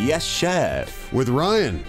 Yes, Chef. With Ryan.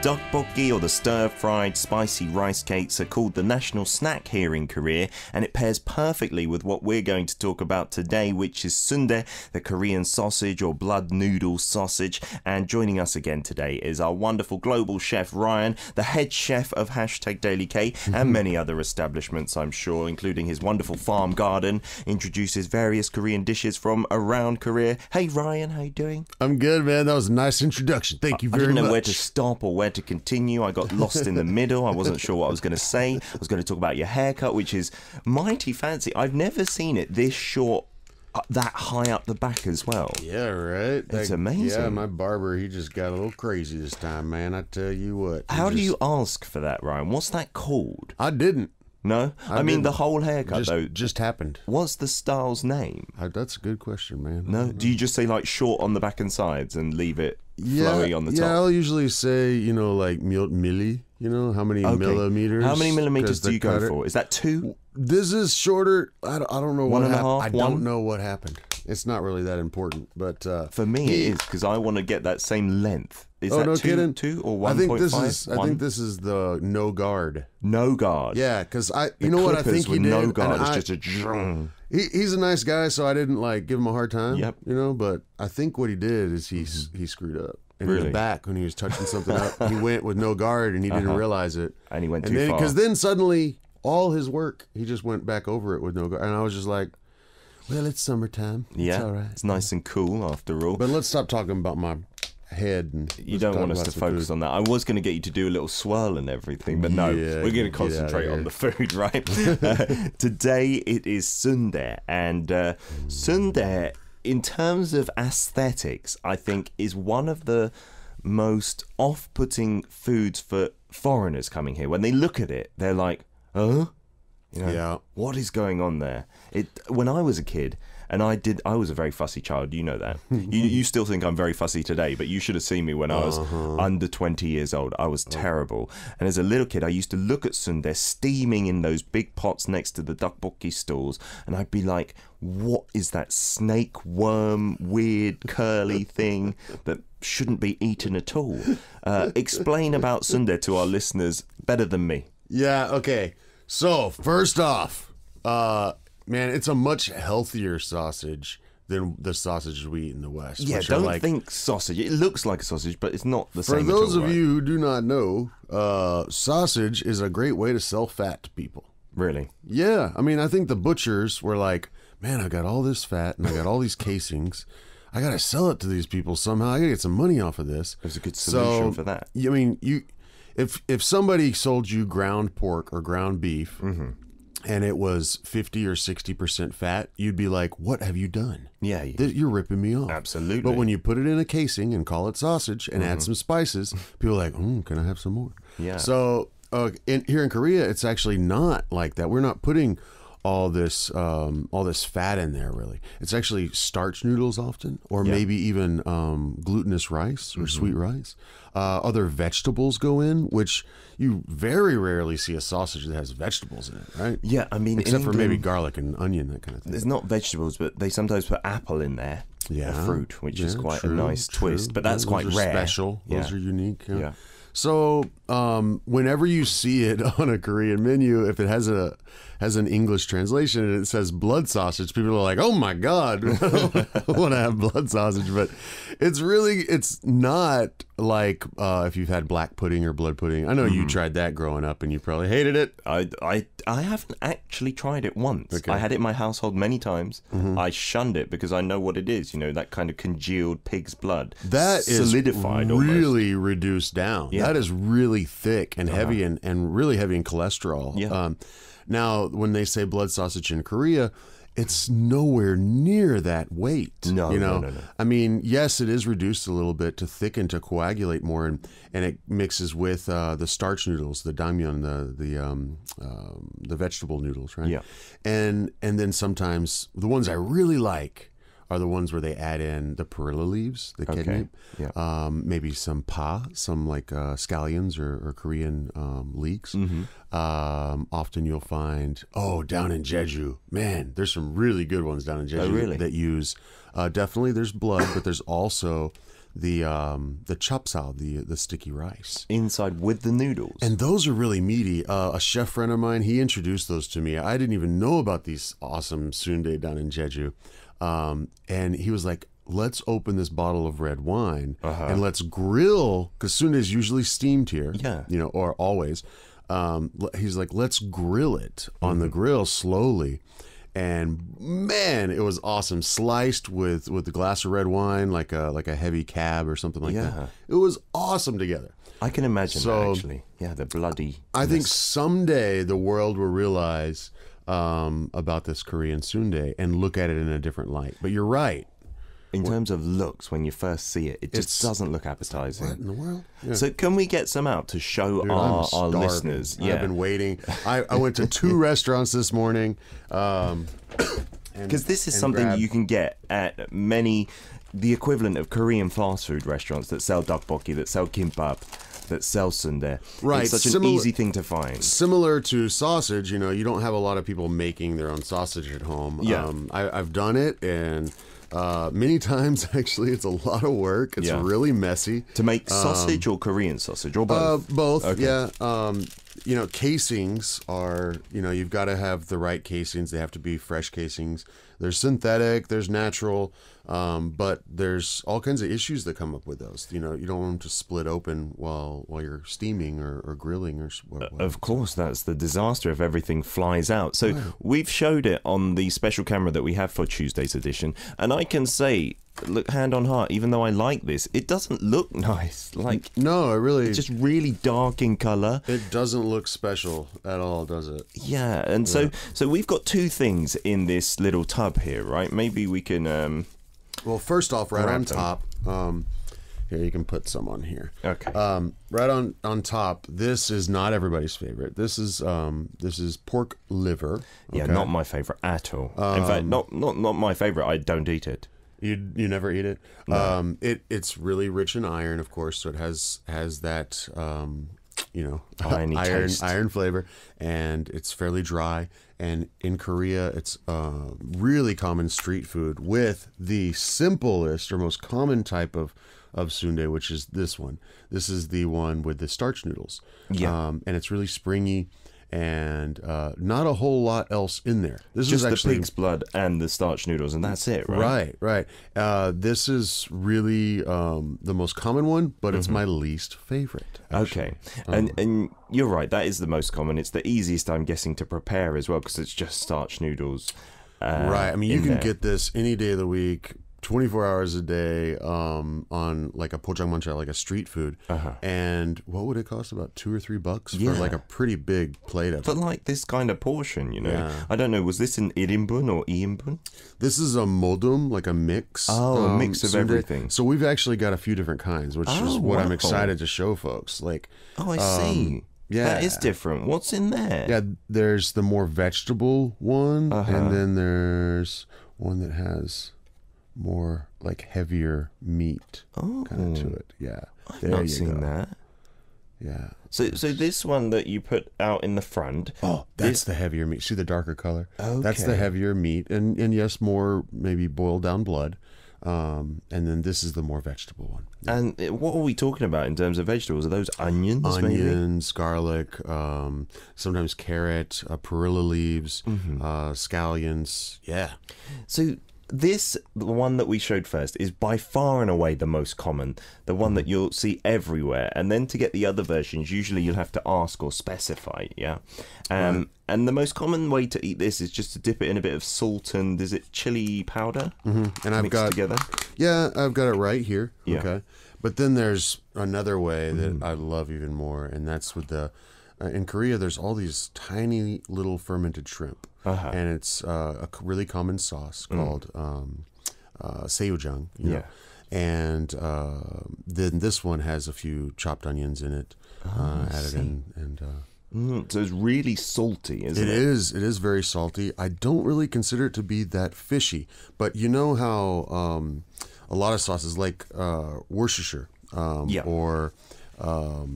Tteokbokki, or the stir-fried spicy rice cakes, are called the national snack here in Korea, and it pairs perfectly with what we're going to talk about today, which is Sundae, the Korean sausage or blood noodle sausage. And joining us again today is our wonderful global chef Ryan, the head chef of #DailyK and many other establishments, I'm sure, including his wonderful farm garden. Introduces various Korean dishes from around Korea. Hey Ryan, how you doing? I'm good, man. That was a nice introduction. Thank you very much. I didn't know where to stop or where to continue. I got lost in the middle. I wasn't sure what I was going to say. I was going to talk about your haircut, which is mighty fancy. I've never seen it this short, that high up the back as well. Yeah, right. It's amazing. Yeah, my barber, he just got a little crazy this time, man. I tell you what. How do you ask for that, Ryan? What's that called? I didn't. No? I mean, the whole haircut, though. Just happened. What's the style's name? That's a good question, man. No? Do you just say, like, short on the back and sides and leave it flowy on the top? Yeah, I'll usually say, like, milli, how many millimeters. How many millimeters do you go for? Is that 2? This is shorter. I don't know what happened. 1.5? I don't know what happened. It's not really that important, but for me it is, because I want to get that same length. Is that no kidding? 2 or 1.5? I think this is the no guard. No guard. Yeah, because you know what I think he did. No guard is just a. He's a nice guy, so I didn't give him a hard time. Yep. But I think what he did is he screwed up. And really? In the back, when he was touching something up, he went with no guard and he didn't realize it. And he went too far. Because then suddenly all his work, he just went back over it with no guard, and I was just like, well, it's summertime. Yeah, it's all right. It's nice and cool after all. But let's stop talking about my head. And you don't want us to focus on that. I was going to get you to do a little swirl and everything, but no, we're going to concentrate on the food, right? Today it is Sundae, and Sundae, in terms of aesthetics, I think is one of the most off-putting foods for foreigners coming here. When they look at it, they're like, huh? What is going on there? When I was a kid, and I was a very fussy child, you know that. You still think I'm very fussy today, but you should have seen me when I was under 20 years old. I was terrible. And as a little kid, I used to look at Sundae steaming in those big pots next to the tteokbokki stalls, and I'd be like, what is that snake worm, weird, curly thing that shouldn't be eaten at all? Explain about Sundae to our listeners better than me. Yeah, okay. So, first off, man, it's a much healthier sausage than the sausage we eat in the West. Yeah, don't think sausage. It looks like a sausage, but it's not the same. For those of you who do not know, sausage is a great way to sell fat to people. Really? Yeah. I mean, I think the butchers were like, man, I got all this fat and I got all these casings. I got to sell it to these people somehow. I got to get some money off of this. There's a good solution for that. I mean, if somebody sold you ground pork or ground beef, and it was 50 or 60% fat, you'd be like, what have you done? Yeah. You're ripping me off. Absolutely. But when you put it in a casing and call it sausage and add some spices, people are like, can I have some more? Yeah. So here in Korea, it's actually not like that. We're not putting all this fat in there, really. It's actually starch noodles often, or maybe even glutinous rice or sweet rice. Other vegetables go in, which you very rarely see a sausage that has vegetables in it, right? Yeah, I mean, except for maybe garlic and onion, that kind of thing. There's not vegetables, but they sometimes put apple in there. Yeah, a fruit, which is quite a nice twist, but that's quite rare. Special. Those are unique. Yeah. So whenever you see it on a Korean menu, if it has an English translation and it says blood sausage, people are like, oh my God, I want to have blood sausage. But it's not like if you've had black pudding or blood pudding. I know you tried that growing up and you probably hated it. I haven't actually tried it once. Okay. I had it in my household many times. I shunned it because I know what it is, that kind of congealed pig's blood. That solidified is really almost. Reduced down. Yeah. That is really thick and heavy and really heavy in cholesterol. Yeah. Now, when they say blood sausage in Korea, it's nowhere near that weight. No. I mean, yes, it is reduced a little bit to thicken, to coagulate more, and it mixes with the starch noodles, the damyeon, the vegetable noodles, right? Yeah. And then sometimes the ones I really like are the ones where they add in the perilla leaves, the kidney, maybe some some like scallions or Korean leeks. Often you'll find, down in Jeju, man, there's some really good ones down in Jeju that use, definitely there's blood, but there's also the chapsal, the sticky rice inside with the noodles, and those are really meaty. A chef friend of mine, he introduced those to me. I didn't even know about these awesome sundae down in Jeju, and he was like, let's open this bottle of red wine and let's grill, because sundae is usually steamed here, or always. He's like, let's grill it on the grill slowly. And man, it was awesome. Sliced with a glass of red wine, like a heavy cab or something like that. It was awesome together. I can imagine that, actually. Yeah, the bloody. I think someday the world will realize about this Korean sundae and look at it in a different light. But you're right. In terms of looks, when you first see it, it just doesn't look appetizing. What in the world? Yeah. So can we get some out to show our listeners? Yeah. I've been waiting. I went to 2 restaurants this morning. Because this is something you can get at many, the equivalent of Korean fast food restaurants that sell tteokbokki, that sell kimbap, that sell sundae. Right. It's such an easy thing to find. Similar to sausage, you don't have a lot of people making their own sausage at home. Yeah. I've done it, and many times, actually, it's a lot of work. It's really messy. To make sausage or Korean sausage, or both? Both, yeah. Casings are, you've got to have the right casings. They have to be fresh casings. There's synthetic, there's natural, but there's all kinds of issues that come up with those. You don't want them to split open while you're steaming or grilling or whatever. Of course, that's the disaster if everything flies out. So we've showed it on the special camera that we have for Tuesday's edition, and I can say, look, hand on heart, even though I like this, it doesn't look nice. No, it's just really dark in color. It doesn't look special at all, does it? Yeah, and so we've got 2 things in this little tub here, right? Maybe we can well, first off, right on top, here, you can put some on here. Okay. Right on top, this is not everybody's favorite. This is pork liver. Okay? Yeah, not my favorite at all. In fact, not my favorite. I don't eat it. You never eat it? No. It's really rich in iron, of course, so it has that iron flavor, and it's fairly dry. And in Korea, it's really common street food with the simplest or most common type of sundae, which is this one. This is the one with the starch noodles. Yeah. And it's really springy, and not a whole lot else in there. This just is actually the pig's blood and the starch noodles, and that's it, right? Right. This is really the most common one, but it's my least favorite. Actually. Okay, and you're right. That is the most common. It's the easiest, I'm guessing, to prepare as well, because it's just starch noodles. Right. I mean, you can get this any day of the week, 24 hours a day, on like a pojangmancha, like a street food. And what would it cost? About $2 or $3 for like a pretty big plate of it. But like this kind of portion, I don't know, was this an 1인분 or 2인분? This is a modum, like a mix. Oh, a mix of sundae. Everything. So we've actually got a few different kinds, which is what I'm excited to show folks. I see. Yeah, that is different. What's in there? Yeah, there's the more vegetable one, and then there's one that has more like heavier meat kind of to it. Yeah, I've not seen that. Yeah. So this one that you put out in the front. Oh, that's the heavier meat. See the darker color? Okay. That's the heavier meat, and yes, more maybe boiled down blood. And then this is the more vegetable one. Yeah. And what are we talking about in terms of vegetables? Are those onions? Onions, garlic, sometimes carrot, perilla leaves, scallions. Yeah. So the one that we showed first, is by far and away the most common, the one that you'll see everywhere. And then to get the other versions, usually you'll have to ask or specify, And the most common way to eat this is just to dip it in a bit of salt and, is it chili powder? And I've got together. Yeah, I've got it right here. Yeah. Okay. But then there's another way that I love even more, and that's with the in Korea, there's all these tiny little fermented shrimp. And it's a really common sauce called seoujang. You know? And then this one has a few chopped onions in it, added in, and So it's really salty, isn't it? It is. It is very salty. I don't really consider it to be that fishy. But you know how a lot of sauces like Worcestershire or, well,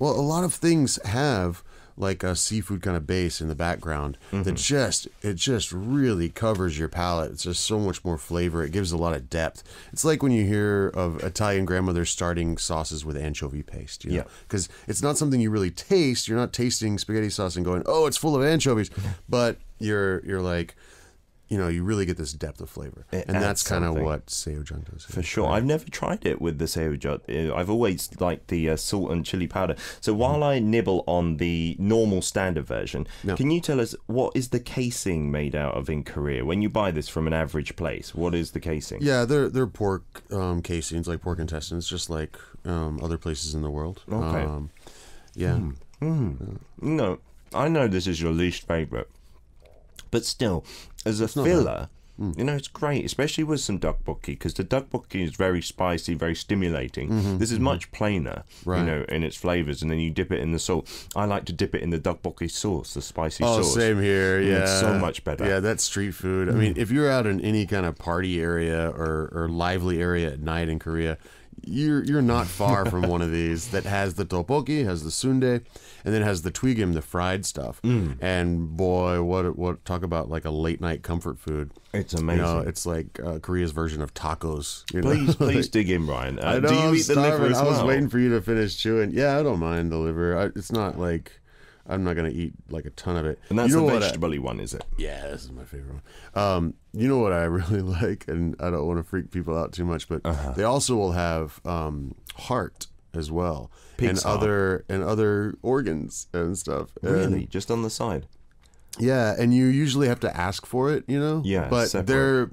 a lot of things have like a seafood kind of base in the background that just really covers your palate. It's just so much more flavor. It gives a lot of depth. It's like when you hear of Italian grandmothers starting sauces with anchovy paste, you know? Because it's not something you really taste. You're not tasting spaghetti sauce and going, oh, it's full of anchovies, but you're like, you know, you really get this depth of flavor. And that's kind of what seujeon does. For sure. I've never tried it with the seujeon. I've always liked the salt and chili powder. So while I nibble on the normal standard version, can you tell us what is the casing made out of in Korea? When you buy this from an average place, what is the casing? Yeah, they're pork casings, like pork intestines, just like other places in the world. Okay. No, I know this is your least favorite. But still, as a filler, you know, it's great, especially with some tteokbokki, because the tteokbokki is very spicy, very stimulating. This is much plainer, you know, in its flavors, and then you dip it in the salt. I like to dip it in the tteokbokki sauce, the spicy sauce. Oh, same here, yeah. It's so much better. Yeah, that's street food. I mean, if you're out in any kind of party area or lively area at night in Korea, you're not far from one of these that has the tteokbokki, has the sundae, and then has the twigim, the fried stuff. And boy, what talk about like a late night comfort food. It's amazing. You know, it's like Korea's version of tacos. You know? Please dig in, Ryan. I know, do you eat the liver as well? I was waiting for you to finish chewing. Yeah, I don't mind the liver. It's not like I'm not going to eat like a ton of it. And that's the vegetable-y one, is it? Yeah, this is my favorite one. You know what I really like, and I don't want to freak people out too much, but they also will have heart as well. Pig's heart. And other organs and stuff. Really? Just on the side? Yeah, and you usually have to ask for it, you know? Yeah, but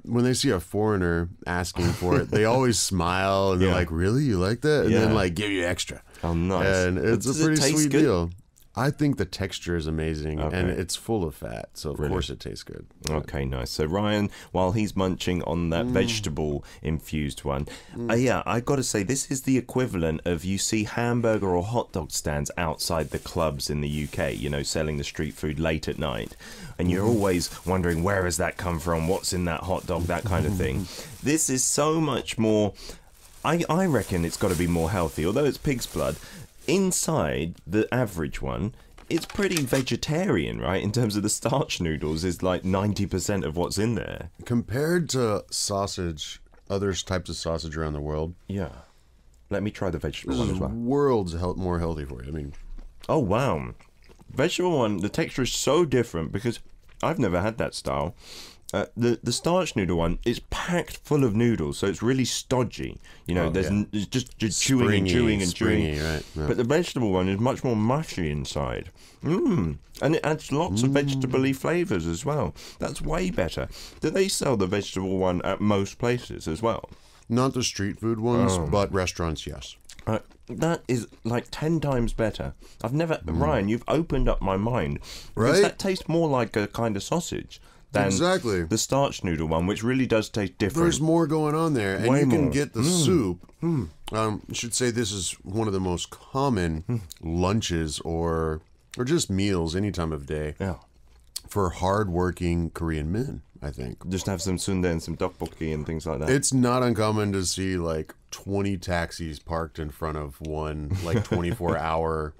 when they see a foreigner asking for it, they always smile and they're like, really? You like that? And then like give you extra. Oh, nice. And it's a pretty sweet deal. I think the texture is amazing, and it's full of fat, so of course it tastes good. Okay, nice. So Ryan, while he's munching on that vegetable-infused one, I got to say, this is the equivalent of you see hamburger or hot dog stands outside the clubs in the UK, you know, selling the street food late at night, and you're always wondering, where has that come from, what's in that hot dog, that kind of thing. This is so much more, I reckon it's got to be more healthy, although it's pig's blood. Inside the average one, it's pretty vegetarian, right? In terms of the starch noodles, is like 90% of what's in there. Compared to sausage, other types of sausage around the world. Yeah. Let me try the vegetable one as well. Worlds more healthy for you. I mean, oh wow, vegetable one. The texture is so different because I've never had that style. The starch noodle one is packed full of noodles, so it's really stodgy. You know, there's just chewing and chewing and chewing. Right, yeah. But the vegetable one is much more mushy inside. And it adds lots of vegetable-y flavours as well. That's way better. Do they sell the vegetable one at most places as well? Not the street food ones, but restaurants, yes. That is like 10 times better. I've never... Ryan, you've opened up my mind. Right? Because that tastes more like a kind of sausage than the starch noodle one, which really does taste different. There's more going on there, and you can get the soup. I should say this is one of the most common lunches or just meals any time of day for hard-working Korean men, I think. Just have some sundae and some tteokbokki and things like that. It's not uncommon to see like 20 taxis parked in front of one like 24-hour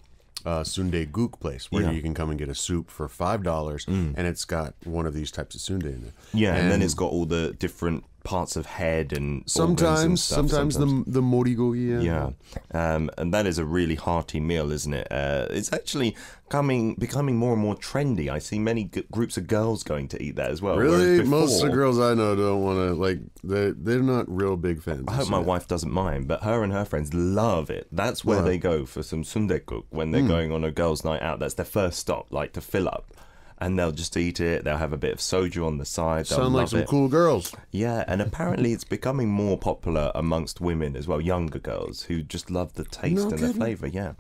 Sundae guk place where you can come and get a soup for $5 and it's got one of these types of sundae in it. Yeah, and then it's got all the different parts of head and sometimes the morigogi. Yeah. And that is a really hearty meal, isn't it? It's actually becoming more and more trendy. I see many groups of girls going to eat that as well. Really? Most of the girls I know don't want to, like, they're not real big fans. I hope my wife doesn't mind, but her and her friends love it. That's where they go for some sundae-guk when they're going on a girls' night out. That's their first stop, like to fill up. And they'll just eat it. They'll have a bit of soju on the side. They'll Sound like some cool girls. Yeah, and apparently it's becoming more popular amongst women as well, younger girls who just love the taste and the flavour. Yeah,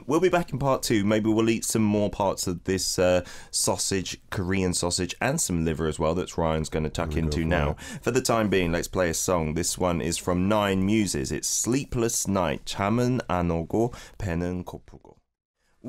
we'll be back in part 2. Maybe we'll eat some more parts of this sausage, Korean sausage, and some liver as well. That's Ryan's going to tuck into now. For the time being, let's play a song. This one is from Nine Muses. It's "Sleepless Night." 잠은 안 오고 배는 고프고.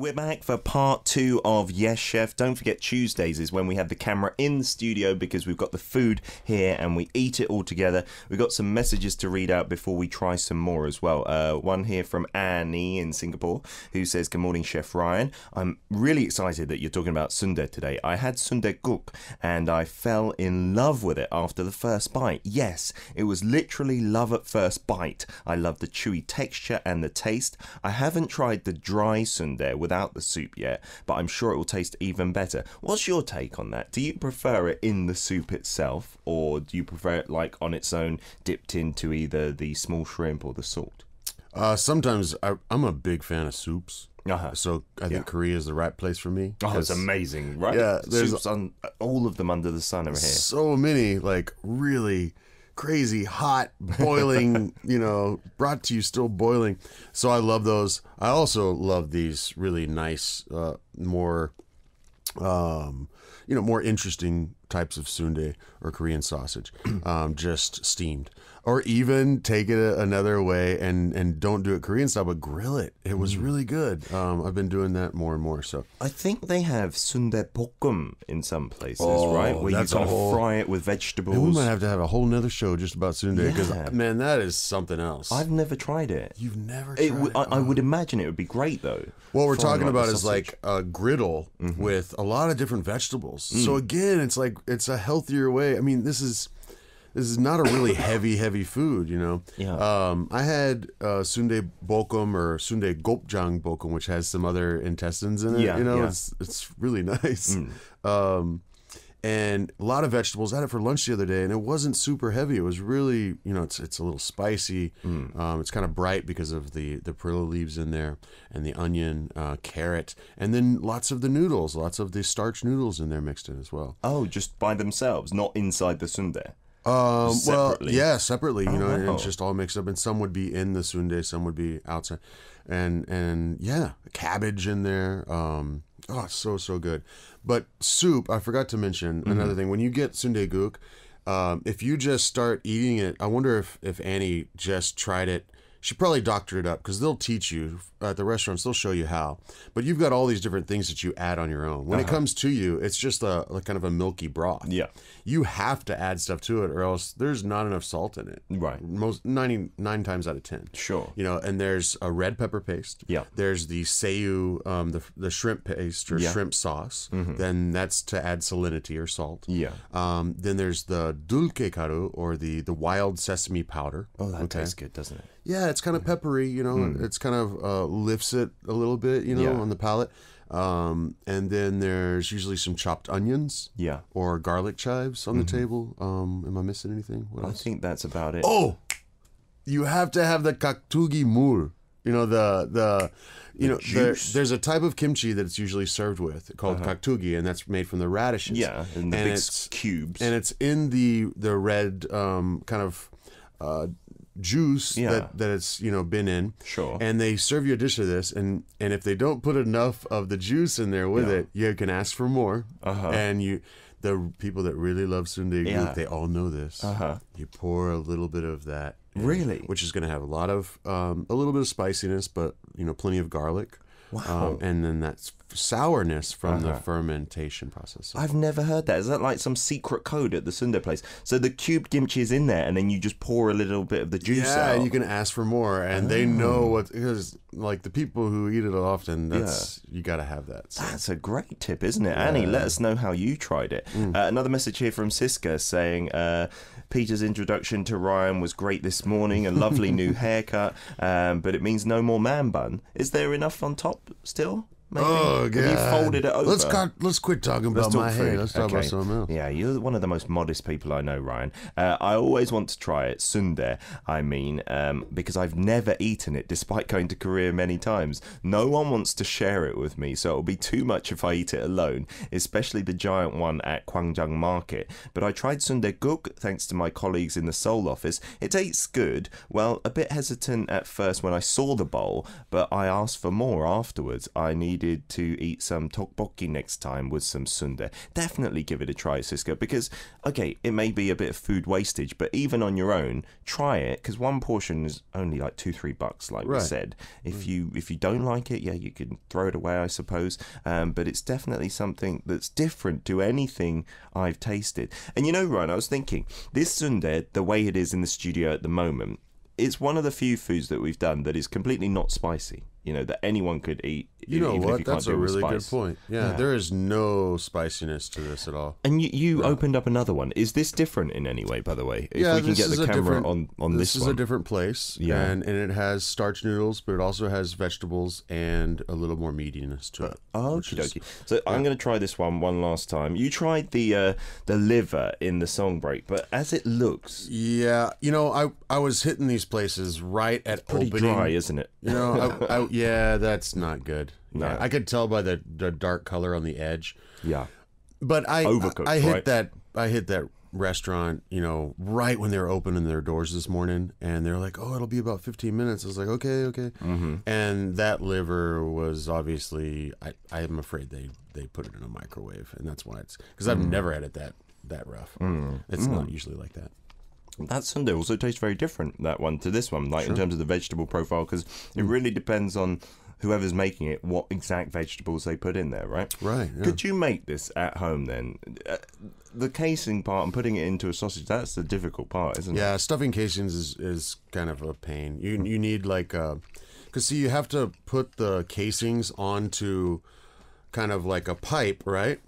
We're back for part 2 of Yes Chef. Don't forget Tuesdays is when we have the camera in the studio because we've got the food here and we eat it all together. We've got some messages to read out before we try some more as well. One here from Annie in Singapore who says, "Good morning, Chef Ryan. I'm really excited that you're talking about sundae today. I had sundae guk and I fell in love with it after the first bite. Yes, it was literally love at first bite. I love the chewy texture and the taste. I haven't tried the dry sundae without the soup yet, but I'm sure it will taste even better." What's your take on that? Do you prefer it in the soup itself, or do you prefer it like on its own, dipped into either the small shrimp or the salt? Sometimes I'm a big fan of soups. So I think Korea is the right place for me. Oh, it's amazing, right? Yeah, there's soups on all of them under the sun are here. So many, like, really crazy, hot, boiling, brought to you still boiling. So I love those. I also love these really nice, more interesting types of sundae or Korean sausage, just steamed. Or even take it another way and don't do it Korean style, but grill it. It was really good. I've been doing that more and more. So I think they have sundae bokkeum in some places, right? Where you kind of fry it with vegetables. And we might have to have a whole nother show just about sundae because, man, that is something else. I've never tried it. You've never tried it? I would imagine it would be great, though. What we're talking about is like a griddle with a lot of different vegetables. So again, it's a healthier way. I mean, this is not a really heavy food, Yeah. I had sundae bokkeum or sundae gopjang bokkeum, which has some other intestines in it. It's really nice. And a lot of vegetables. I had it for lunch the other day, and it wasn't super heavy. It was really, it's a little spicy. It's kind of bright because of the perilla leaves in there, and the onion, carrot, and then lots of the noodles, lots of the starch noodles in there mixed in as well. Oh, just by themselves, not inside the sundae. Separately. Separately, and it's just all mixed up, and some would be in the sundae, some would be outside, and cabbage in there. It's so good. But soup, I forgot to mention another thing. When you get sundae guk, if you just start eating it, I wonder if Annie just tried it. She probably doctored it up because they'll teach you at the restaurants. They'll show you how. But you've got all these different things that you add on your own. When it comes to you, it's just a kind of a milky broth. Yeah. You have to add stuff to it or else there's not enough salt in it. Right. 99 times out of 10. Sure. And there's a red pepper paste. Yeah. There's the seiyu, the shrimp paste or shrimp sauce. Then that's to add salinity or salt. Yeah. Then there's the dulce karu or the wild sesame powder. Oh, that tastes good, doesn't it? Yeah, it's kind of peppery, It's kind of lifts it a little bit, on the palate. And then there's usually some chopped onions. Yeah. Or garlic chives on the table. Am I missing anything? What else? I think that's about it. Oh, you have to have the kaktugi mul. There's a type of kimchi that it's usually served with called kaktugi, and that's made from the radishes. Yeah, and the big cubes. And it's in the red kind of juice that it's been in. Sure. And they serve you a dish of this, and if they don't put enough of the juice in there with it, you can ask for more. And the people that really love sundae guk, they all know this. You pour a little bit of that. Really? Which is going to have a little bit of spiciness, but plenty of garlic. Wow. And then that sourness from the fermentation process. I've never heard that. Is that like some secret code at the sundae place? So the cubed kimchi is in there, and then you just pour a little bit of the juice out. Yeah, and you can ask for more, and they know what, because like the people who eat it often, you got to have that. So. That's a great tip, isn't it? Annie, let us know how you tried it. Another message here from Siska saying, Peter's introduction to Ryan was great this morning, a lovely new haircut, but it means no more man bun. Is there enough on top still? Maybe? Oh, God. Have you folded it over? Let's quit talking about my hair. Let's talk about something else. Yeah, you're one of the most modest people I know, Ryan. I always want to try it, sundae, because I've never eaten it, despite going to Korea many times. No one wants to share it with me, so it'll be too much if I eat it alone, especially the giant one at Gwangjang Market. But I tried sundae guk, thanks to my colleagues in the Seoul office. It tastes good. Well, a bit hesitant at first when I saw the bowl, but I asked for more afterwards. I need decided to eat some tteokbokki next time with some sundae. Definitely give it a try, Siska, because, okay, it may be a bit of food wastage, but even on your own, try it, because one portion is only like $2-3, like we said. If you don't like it, yeah, you can throw it away, I suppose, but it's definitely something that's different to anything I've tasted. And you know, Ryan, I was thinking, this sundae, the way it is in the studio at the moment, it's one of the few foods that we've done that is completely not spicy, you know, that anyone could eat. You know even what? if you That's a really good point. Yeah, there is no spiciness to this at all. And you opened up another one. Is this different in any way, by the way? If we can get the camera on this one. This is a different place, and it has starch noodles, but it also has vegetables and a little more meatiness to it. Okie dokie. So I'm going to try this one last time. You tried the liver in the song break, but as it looks... Yeah, you know, I was hitting these places right at pretty opening. Dry, isn't it? You know, yeah, that's not good. No. Yeah, I could tell by the dark color on the edge. Yeah, but I hit that restaurant, you know, right when they were opening their doors this morning, and they're like, "Oh, it'll be about 15 minutes." I was like, "Okay." Mm-hmm. And that liver was obviously, I'm afraid they put it in a microwave, and that's why it's because I've never had it that rough. It's not usually like that. That sundae also tastes very different, that one, to this one, like in terms of the vegetable profile, because it really depends on whoever's making it, what exact vegetables they put in there, right? Right. Yeah. Could you make this at home then? The casing part and putting it into a sausage, that's the difficult part, isn't it? Yeah, stuffing casings is kind of a pain. You need like, because see, you have to put the casings onto kind of like a pipe, right?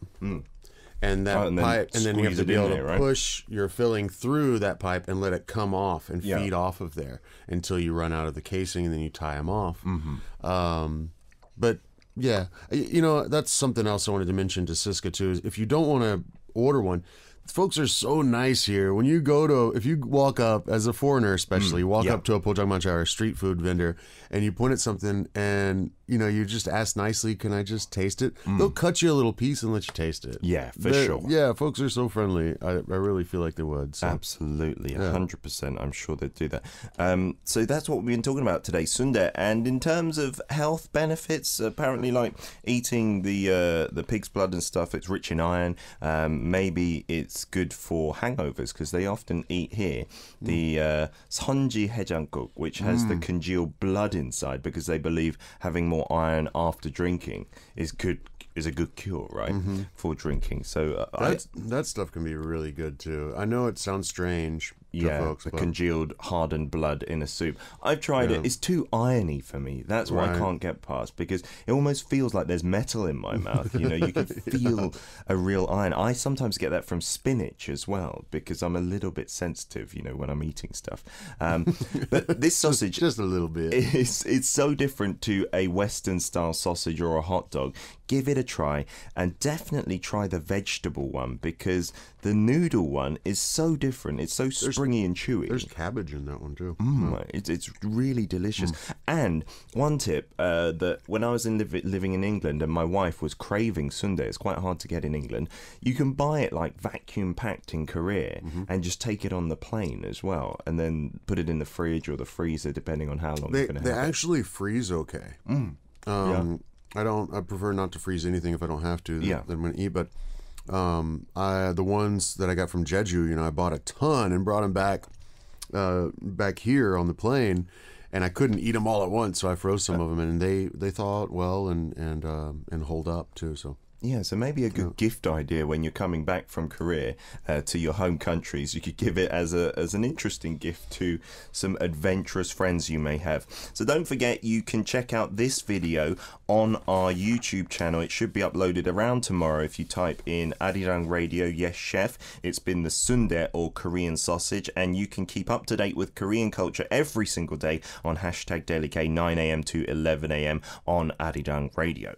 And that pipe, and then you have to be able to push your filling through that pipe and let it come off and feed off of there until you run out of the casing, and then you tie them off. But yeah, you know, that's something else I wanted to mention to Siska too. Is if you don't want to order one, folks are so nice here. When you if you walk up as a foreigner, especially, walk up to a pojangmancha or a street food vendor, and you point at something, and you know, you just ask nicely, "Can I just taste it?" They'll cut you a little piece and let you taste it. Yeah, for sure. Yeah, folks are so friendly. I really feel like they would. So. Absolutely, 100%. I'm sure they'd do that. So that's what we've been talking about today, sundae. And in terms of health benefits, apparently, like eating the pig's blood and stuff, it's rich in iron. Maybe it's good for hangovers, because they often eat here the 선지 해장국, which has the congealed blood inside, because they believe having more iron after drinking is a good cure, right, for drinking. So that stuff can be really good too. I know it sounds strange to folks, but congealed hardened blood in a soup. I've tried it. It's too irony for me. That's what I can't get past, because it almost feels like there's metal in my mouth. You know, you can feel a real iron. I sometimes get that from spinach as well, because I'm a little bit sensitive, you know, when I'm eating stuff. But this sausage, just a little bit, it's so different to a Western style sausage or a hot dog. Give it a try, and definitely try the vegetable one, because the noodle one is so different. It's so springy and chewy. There's cabbage in that one too. It's really delicious. And one tip, that when I was living in England and my wife was craving sundae, it's quite hard to get in England, you can buy it like vacuum packed in Korea and just take it on the plane as well, and then put it in the fridge or the freezer, depending on how long you're going to have it. They actually freeze okay. I prefer not to freeze anything if I don't have to. That I'm going to eat. But the ones that I got from Jeju, you know, I bought a ton and brought them back here on the plane, and I couldn't eat them all at once, so I froze some of them, and they thaw well and hold up too. So. Yeah, so maybe a good gift idea when you're coming back from Korea to your home countries. You could give it as an interesting gift to some adventurous friends you may have. So don't forget, you can check out this video on our YouTube channel. It should be uploaded around tomorrow if you type in Arirang Radio, yes chef. It's been the sundae, or Korean sausage, and you can keep up to date with Korean culture every single day on #Delectable 9 a.m. to 11 a.m. on Arirang Radio.